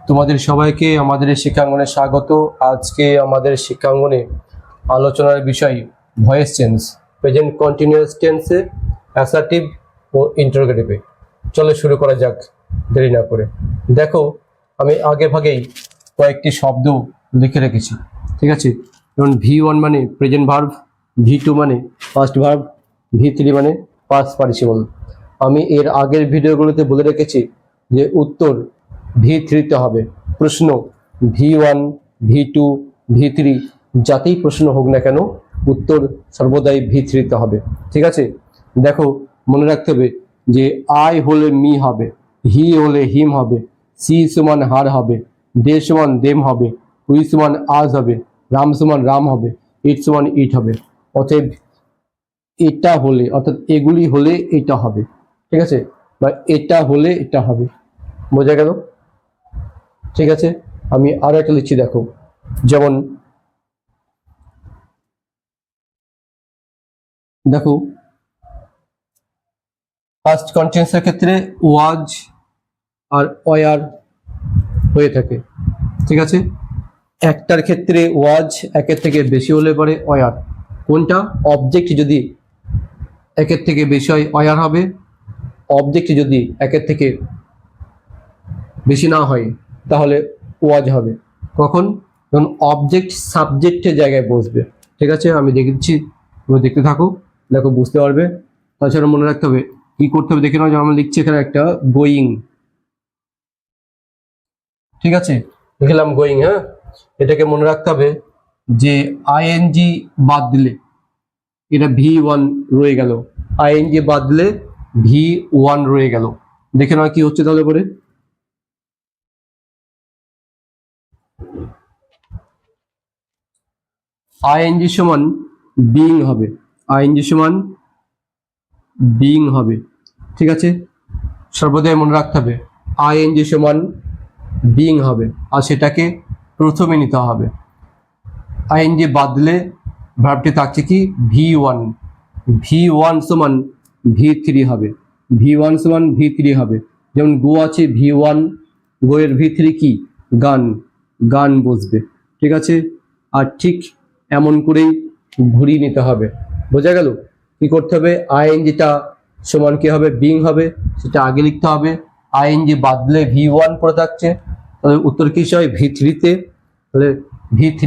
তোমাদের সবাইকে আমাদের এই শিক্ষাঙ্গনে স্বাগত। আজকে আমাদের শিক্ষাঙ্গনে আলোচনার বিষয় ভয়েস চেঞ্জ, প্রেজেন্ট কন্টিনিউয়াস টেন্সে, অ্যাসার্টিভ ও ইন্টারোগেটিভে। চলো শুরু করা যাক দেরি না করে। দেখো, আমি আগে ভাগেই কয়েকটি শব্দ লিখে রেখেছি, ঠিক আছে? যেমন V1 মানে প্রেজেন্ট ভার্ব, V2 মানে পাস্ট ভার্ব, V3 মানে পাস্ট পার্টিসিপল। আমি এর আগের ভিডিওগুলোতে বলে রেখেছি যে উত্তর V3-তে হবে। প্রশ্ন V1, V2, V3 যাতেই প্রশ্ন হোক না কেন উত্তর সর্বদাই V3-তে হবে, ঠিক আছে? দেখো, মনে রাখতে হবে যে আই হলে মি হবে, হি হলে হিম হবে, সি সমান হার হবে, দে সমান দেম হবে, উই সমান আজ হবে, রাম সমান রাম হবে, ইট সমান ইট হবে। অতএব এটা হলে, অর্থাৎ এগুলি হলে এটা হবে, ঠিক আছে? বা এটা হলে এটা হবে। বোঝা গেল? ঠিক আছে, আমি আরো একটা লিখছি। দেখো, যেমন দেখো পাস্ট কন্টিনিউয়াসের ক্ষেত্রে ওয়াজ আর ওয়ার হয়ে থাকে, ঠিক আছে? একটার ক্ষেত্রে ওয়াজ একের থেকে বেশি হলে পরে ওয়ার। কোনটা? অবজেক্ট যদি একের থেকে বেশি হয় ওয়ার হবে, অবজেক্ট যদি একের থেকে বেশি না হয় তাহলে ওয়াজ হবে। কখন? যখন অবজেক্ট সাবজেক্টের জায়গায় বসবে, ঠিক আছে? আমি দেখে দিচ্ছি, তুমি দেখতে থাকো, দেখো বুঝতে পারবে। তাছাড়া মনে রাখতে হবে কি করতে হবে, দেখে নাও। যেমন আমরা লিখছি এখানে একটা গোয়িং, ঠিক আছে? লিখলাম গোয়িং, হ্যাঁ? এটাকে মনে রাখতে হবে যে আইএনজি বাদ দিলে এটা V1 রয়ে গেল, আইএনজি বাদ দিলে V1 রয়ে গেল। দেখে নাও কি হচ্ছে তাহলে পরে। আইএনজি সমান বিং হবে, আইএনজি সমান বিং হবে, ঠিক আছে? সর্বদাই মনে রাখতে হবে আইএনজি সমান বিং হবে, আর সেটাকে প্রথমে নিতে হবে। আইএনজি বাদ দিলে ভার্বটি থাকছে কি? V1, V1 সমান V3 হবে, V1 সমান V3 হবে। যেমন গো আছে V1, গো এর V3 কি? গান, গান বসবে, ঠিক আছে? আর ঠিক এমন করেই ঘুরিয়ে নিতে হবে। বোঝা গেল? কি করতে হবে? আইএনজিটা সমান কি হবে? বিং হবে, সেটা আগে লিখতে হবে। আইএনজি বাদ দিলে V1 পড়ে থাকছে, তাহলে উত্তর কি হয়? V3-তে, তাহলে V3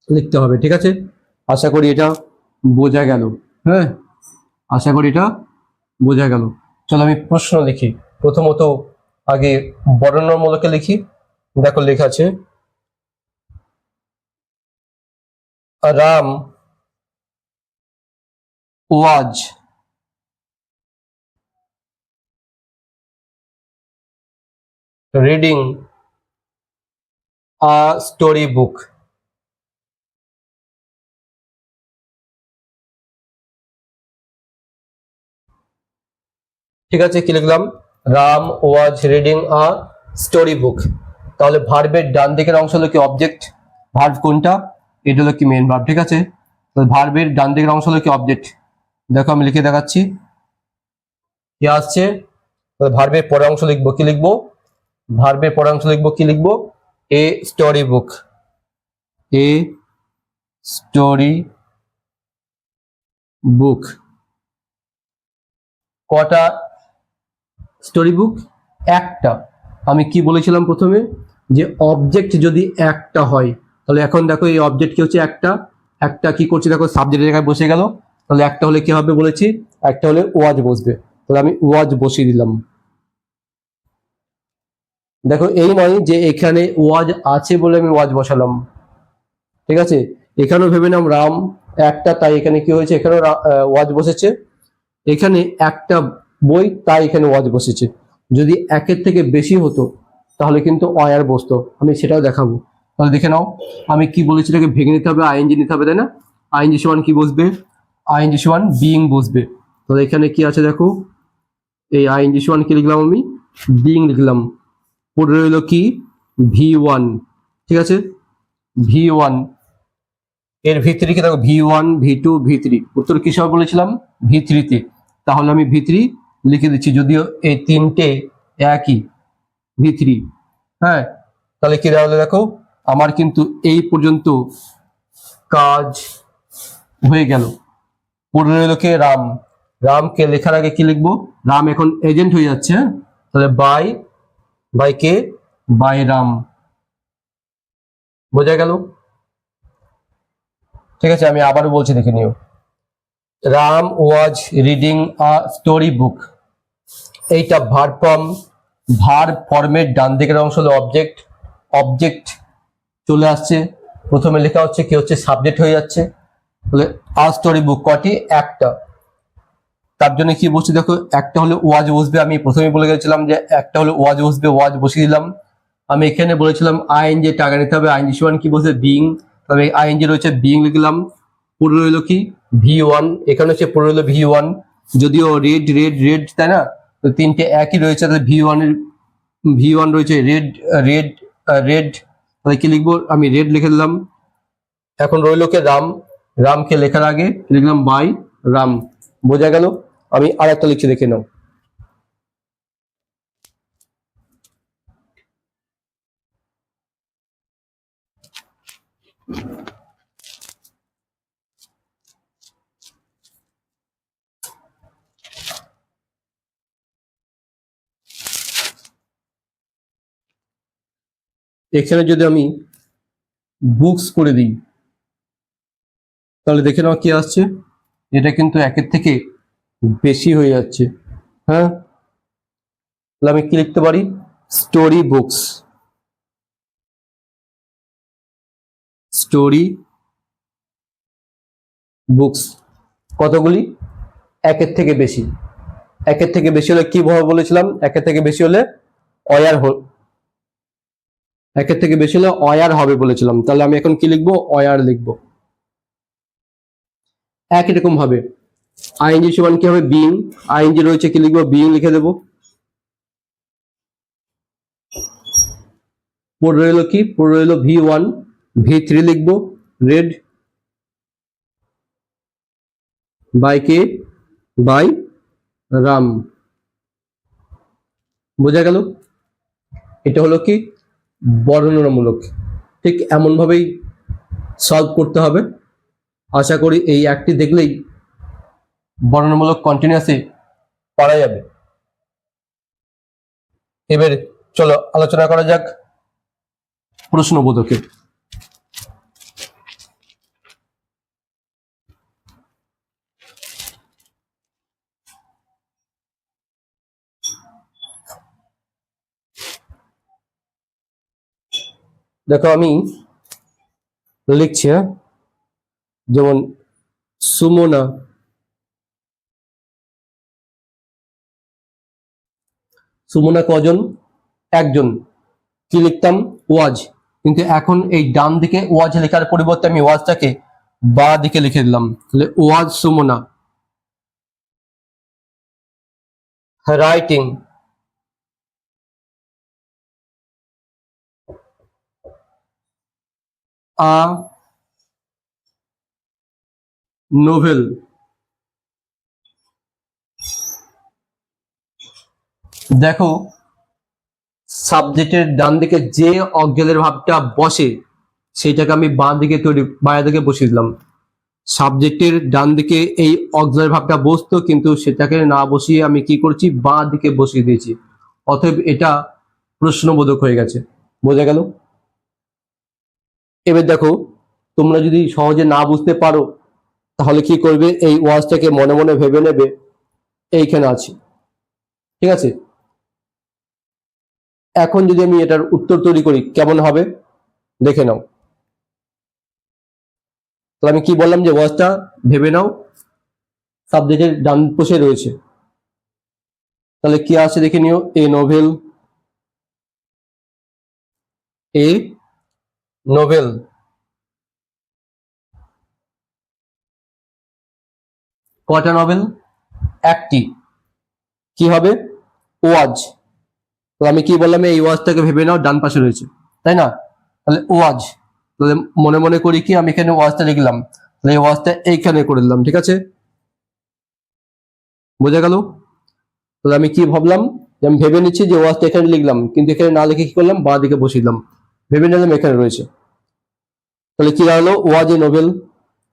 লিখতে হবে, ঠিক আছে? আশা করি এটা বোঝা গেল। হ্যাঁ, আশা করি এটা বোঝা গেল। চলো আমি প্রশ্ন লিখি। প্রথমত আগে বর্ণনামূলকে লিখি। দেখো লেখা আছে, Ram was reading a story book. ঠিক আছে, কি লিখলাম? Ram was reading a story book. তাহলে ভার্বের ডান দিকের অংশ হলো কি? অবজেক্ট। ভার্ব কোনটা? এটা হলো কি? মেন ভার্ব, ঠিক আছে? তাহলে ভার্বের ডান দিকের অংশ হলো কি? অবজেক্ট। দেখো আমি লিখে দেখাচ্ছি কি আসছে। ভার্বের পরের অংশ লিখবো, কি লিখবো? ভার্বের পরের অংশ লিখবো, কি লিখবো? A story book, a story book. কটা স্টোরি বুক? একটা। আমি কি বলেছিলাম প্রথমে? যে অবজেক্ট যদি একটা হয়, তাহলে এখন দেখো এই অবজেক্ট কি হচ্ছে? একটা। একটা কি করছে? দেখো সাবজেক্টের জায়গায় বসে গেল। তাহলে একটা হলে কি হবে বলেছি? একটা হলে ওয়াজ বসবে, তাহলে আমি ওয়াজ বসিয়ে দিলাম। দেখো, এই নয় যে এখানে ওয়াজ আছে বলে আমি ওয়াজ বসালাম, ঠিক আছে? এখানেও ভেবে নাম রাম একটা, তাই এখানে কি হয়েছে? এখানেও ওয়াজ বসেছে। এখানে একটা বই, তাই এখানে ওয়াজ বসেছে। যদি একের থেকে বেশি হতো তাহলে কিন্তু অয়ার বসতো, আমি সেটাও দেখাবো। তাহলে দেখে নাও আমি কি বলেছি, এটাকে ভেঙে নিতে হবে, আইএনজি নিতে হবে, তাই না? আইএনজি সমান কি বসবে? আইএনজি সমান বিং বসবে। তাহলে এখানে কি আছে দেখো, এই আইএনজি সমান কি লিখলাম? আমি বিং লিখলাম। পড়ে রইল কি? V1, ঠিক আছে? V1 এর V3 কি? দেখো V1, V2, V3। উত্তর কি সব বলেছিলাম? V3-তে। তাহলে আমি V3 লিখে দিচ্ছি, যদিও এই তিনটে একই, V3। হ্যাঁ, তাহলে কি দাঁড়ালো দেখো, আমার কিন্তু এই পর্যন্ত কাজ হয়ে গেল। পড়ে রইল কে? রাম। রামকে লেখার আগে কি লিখবো? রাম এখন এজেন্ট হয়ে যাচ্ছে, হ্যাঁ, তাহলে বাই কে? বাই রাম। বোঝা গেল? ঠিক আছে, আমি আবারও বলছি, দেখে নিও। Ram was reading a story book. এইটা ভার্ব ফর্মের ডান দিকের অংশ হলো অবজেক্ট। অবজেক্ট চলে আসছে, প্রথমে লেখা হচ্ছে কি হচ্ছে? সাবজেক্ট হয়ে যাচ্ছে। তাহলে আ স্টোরি বুক কটি? একটা। তার জন্য কি বসছে দেখো, একটা হলে ওয়াজ বসবে। আমি প্রথমে বলে গেছিলাম যে একটা হলে ওয়াজ বসবে, ওয়াজ বসিয়ে দিলাম। আমি এখানে বলেছিলাম আইএনজি টাকা নিতে হবে, আইএনজি সমান কি বসে? বিং। তবে আইএনজি রয়েছে, বিং লিখলাম। পুরো রইল কি? V1। এখানে হচ্ছে পুরো রইল V1, যদিও রেড তাই না, তো তিনটে একই রয়েছে। তাহলে V1 রয়েছে, রেড তাহলে কি লিখবো? আমি রেড লিখে দিলাম। এখন রইল কে? রাম। রামকে লেখার আগে লিখলাম বাই রাম। বোঝা গেল? আমি আর একটা লিখছি, দেখে নাও। এখানে যদি আমি বুকস করে দিই, তাহলে দেখে নাও কি আসছে। এটা কিন্তু একের থেকে বেশি হয়ে যাচ্ছে। হ্যাঁ, তাহলে আমি কি লিখতে পারি? Story books. স্টোরি বুকস কতগুলি? একের থেকে বেশি। একের থেকে বেশি হলে কি বলেছিলাম? একের থেকে বেশি হলে একের থেকে বেশি হলে অয়ার হবে বলেছিলাম। তাহলে আমি এখন কি লিখবো? অয়ার লিখবো। একই রকম ভাবে আইএনজি সমান কি হবে? বিং। আইএনজি রয়েছে, কি লিখবো? বিং লিখে দেবো। পড়ে রইল কি? পড়ে রইল V1। V3 লিখবো, রেড। বাই কে? বাই রাম। বোঝা গেল? এটা হলো কি? বর্ণনামূলক। ঠিক এমন ভাবেই সলভ করতে হবে। আশা করি এই একটি দেখলেই বর্ণনামূলক কন্টিনিউয়াসে পারা যাবে। এবার চলো আলোচনা করা যাক প্রশ্নবোধকের। দেখো আমি লিখছি, হ্যাঁ, যেমন সুমনা। সুমনা কজন? একজন। কি লিখতাম? ওয়াজ। কিন্তু এখন এই ডান দিকে ওয়াজ লেখার পরিবর্তে আমি ওয়াজটাকে বা দিকে লিখে দিলাম। তাহলে ওয়াজ সুমনা রাইটিং আ নোভেল। দেখো, সাবজেক্টের ডান দিকে যে অজ্ঞানের ভাবটা বসে সেইটাকে আমি বাঁ দিকে বসিয়ে দিলাম। সাবজেক্টের ডান দিকে এই অক্সিলারি ভাবটা বসতো, কিন্তু সেটাকে না বসিয়ে আমি কি করছি? বাঁ দিকে বসিয়ে দিয়েছি। অতএব এটা প্রশ্নবোধক হয়ে গেছে। বোঝা গেল? এবার দেখো, তোমরা যদি সহজে না বুঝতে পারো তাহলে কি করবে? এই ওয়াজটাকে মনে মনে ভেবে নেবে এইখানে আছে। ঠিক আছে, এখন যদি আমি এটার উত্তর তৈরি করি কেমন হবে দেখে নাও। তাহলে আমি কি বললাম? যে ওয়াজটা ভেবে নাও সাবজেক্টের ডান পাশে রয়েছে। তাহলে কি আছে দেখে নিও। এ নোভেল, এ নোভেল। কয়টা নভেল? একটি। কি হবে? ওয়াজ। তো আমি কি বললাম? এই ওয়াজটাকে ভেবে নাও ডান পাশে রয়েছে, তাই না? তাহলে ওয়াজ, তাহলে মনে মনে করি কি আমি এখানে ওয়াজটা লিখলাম, তাহলে এই ওয়াজটা এইখানে করে দিলাম। ঠিক আছে, বোঝা গেল? তাহলে আমি কি ভাবলাম? আমি ভেবে নিচ্ছি যে ওয়াজটা এখানে লিখলাম, কিন্তু এখানে না লিখে কি করলাম, বাঁ দিকে বসিয়ে দিলাম, ভেবে নিলাম এখানে রয়েছে। তাহলে কি দাঁড়ালো, ওয়াজ এ নোবেল,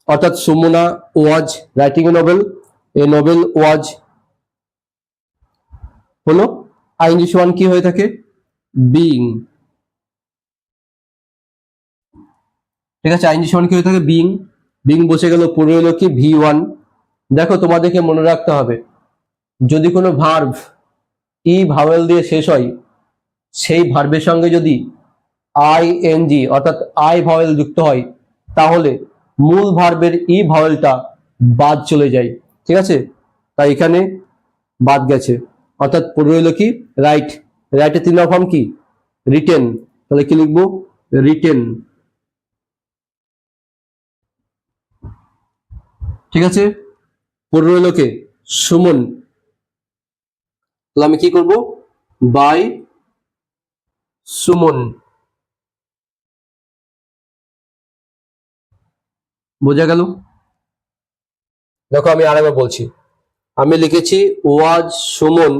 অর্থাৎ Sumana was writing a novel, a novel was হলো আইএনজি সমান কি হয়ে থাকে, বিইং। ঠিক আছে, আইএনজি সমান কি হয়ে থাকে, বিইং। বিইং বসে গেল, পড়ে এলো কি ভি1। দেখো তোমাদেরকে মনে রাখতে হবে, যদি কোনো ভার্ব ই ভাওয়েল দিয়ে শেষ হয়, সেই ভার্বের সঙ্গে যদি আইএনজি অর্থাৎ আই ভাওয়েল যুক্ত হয়, তাহলে মূল ভার্বের ই ভাওয়েলটা বাদ চলে যায়। ঠিক আছে, তাই এখানে বাদ গেছে, অর্থাৎ পড়ে রইল কি রাইট। রাইটের 3 নম্বর ফর্ম কি, রিটেন। তাহলে কি লিখবো, রিটেন। ঠিক আছে, পড়ে রইল কে, সুমন। তাহলে আমি কি করব, বাই সুমন। বোঝা গেল? দেখো আমি আরেকবার বলছি, আমি লিখেছি ওয়াজ Suman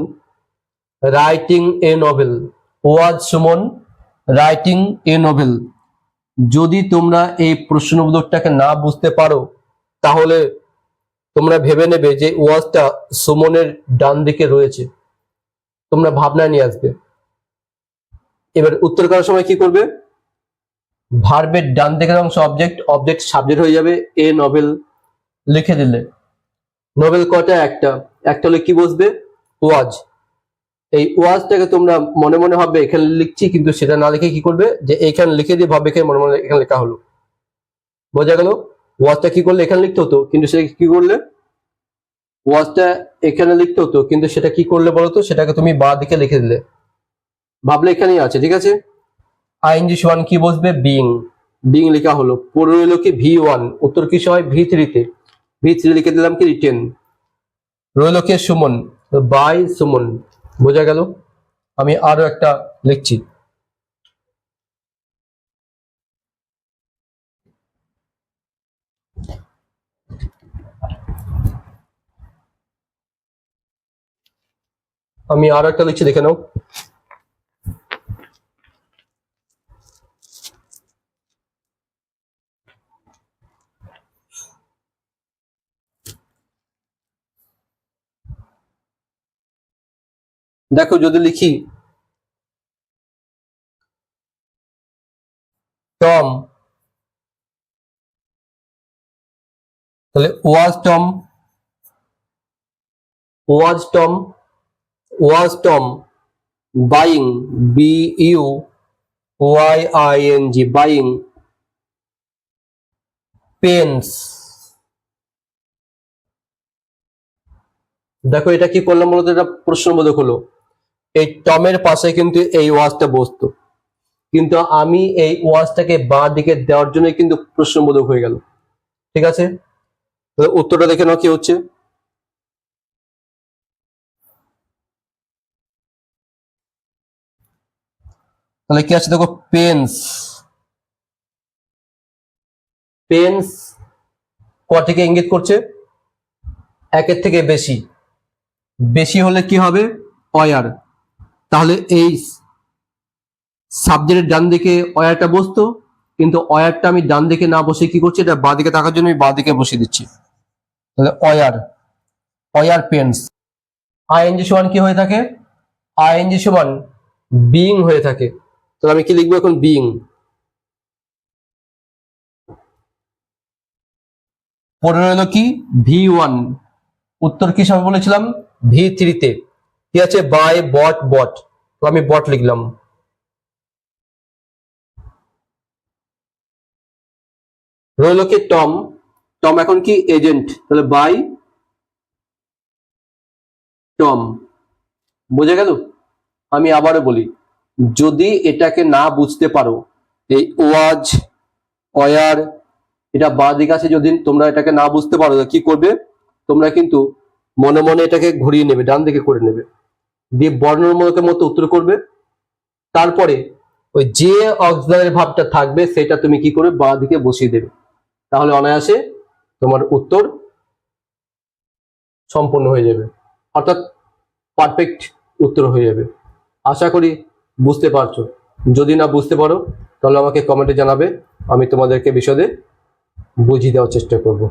writing a novel, was Suman writing a Nobel. যদি তোমরা এই প্রশ্নবোধকটাকে না বুঝতে পারো, তাহলে তোমরা ভেবে নেবে যে ওয়াজটা সুমনের ডান দিকে রয়েছে, তোমরা ভাবনায় নিয়ে আসবে। এবার উত্তর করার সময় কি করবে, ভার্বের ডান দিকের অংশ অবজেক্ট, অবজেক্ট সাবজেক্ট হয়ে যাবে, এ নোবেল লিখে দিলে। নোবেল কটা, একটা, একটা হলে কি বসবে, ওয়াজ। এই ওয়াজটাকে তোমরা মনে মনে ভাববে এখানে লিখছি, কিন্তু সেটা না লিখে কি করবে, যে এখানে লিখে দিয়ে ভাববে এখানে মনে মনে এখানে লেখা হলো। বোঝা গেল? ওয়াজটা কি করলে, এখানে লিখতে হতো, কিন্তু সেটা কি করলে, ওয়াজটা এখানে লিখতে হতো, কিন্তু সেটা কি করলে বলতো, সেটাকে তুমি বাঁ দিকে লিখে দিলে, ভাবলে এখানেই আছে। ঠিক আছে, আইএনজি সমান কি বসবে, বিং। বিং লেখা হলো, পড়ে রইল কি ভি1, উত্তর কি হয় ভি3 তে, ভি3 লিখে দিলাম কি রিটেন। রইল কে, সুমন, বাই সুমন। বোঝা গেল? আমি আরো একটা লিখছি, আমি আরো একটা লিখছি, দেখে নাও। দেখো যদি লিখি টম, তাহলে was Tom, was Tom, was Tom buying, BUYING, buying pens. দেখো এটা কি করলাম বলতো, এটা প্রশ্নবোধক হলো। এই টমের পাশে কিন্তু এই ওয়াজটা বসতো, কিন্তু আমি এই ওয়াজটাকে বাঁ দিকে দেওয়ার জন্য কিন্তু প্রশ্নবোধক হয়ে গেল। ঠিক আছে, উত্তরটা দেখে নাও কি হচ্ছে। তাহলে কি আছে দেখো, পেন্স। পেন্স কটিকে ইঙ্গিত করছে, একের থেকে বেশি, বেশি হলে কি হবে, অয়ার। তাহলে এই সাবজেক্টের ডান দিকে অয়ারটা বসতো, কিন্তু অয়ারটা আমি ডান দিকে না বসে কি করছি, এটা বাঁ দিকে থাকার জন্য আমি বাঁ দিকে বসিয়ে দিচ্ছি। তাহলে অয়ার, অয়ার পেন্স। আইএনজি সমান কি হয়ে থাকে, আইএনজি সমান বিং হয়ে থাকে। তাহলে আমি কি লিখবো এখন, বিং। পরে রইল কি ভি1, উত্তর কি সময় বলেছিলাম, ভি3 তে। কি আছে, বাই বট, বট, তো আমি বট লিখলাম। রইল কি টম, টম এখন কি এজেন্ট, তাহলে বাই টম। বোঝা গেল? আমি আবারও বলি, যদি এটাকে না বুঝতে পারো, এই ওয়াজ অয়ার এটা বাঁ দিকে আছে, যদি তোমরা এটাকে না বুঝতে পারো কি করবে, তোমরা কিন্তু মনে মনে এটাকে ঘুরিয়ে নেবে, ডান দিকে করে নেবে, দিয়ে বর্ণমূলকের মতো উত্তর করবে। তারপরে ওই যে অক্সিলারি ভাবটা থাকবে সেটা তুমি কি করবে, বাঁ দিকে বসিয়ে দেবে, তাহলে অনায়াসে তোমার উত্তর সম্পূর্ণ হয়ে যাবে, অর্থাৎ পারফেক্ট উত্তর হয়ে যাবে। আশা করি বুঝতে পারছো। যদি না বুঝতে পারো তাহলে আমাকে কমেন্টে জানাবে, আমি তোমাদেরকে বিশদে বুঝিয়ে দেওয়ার চেষ্টা করব।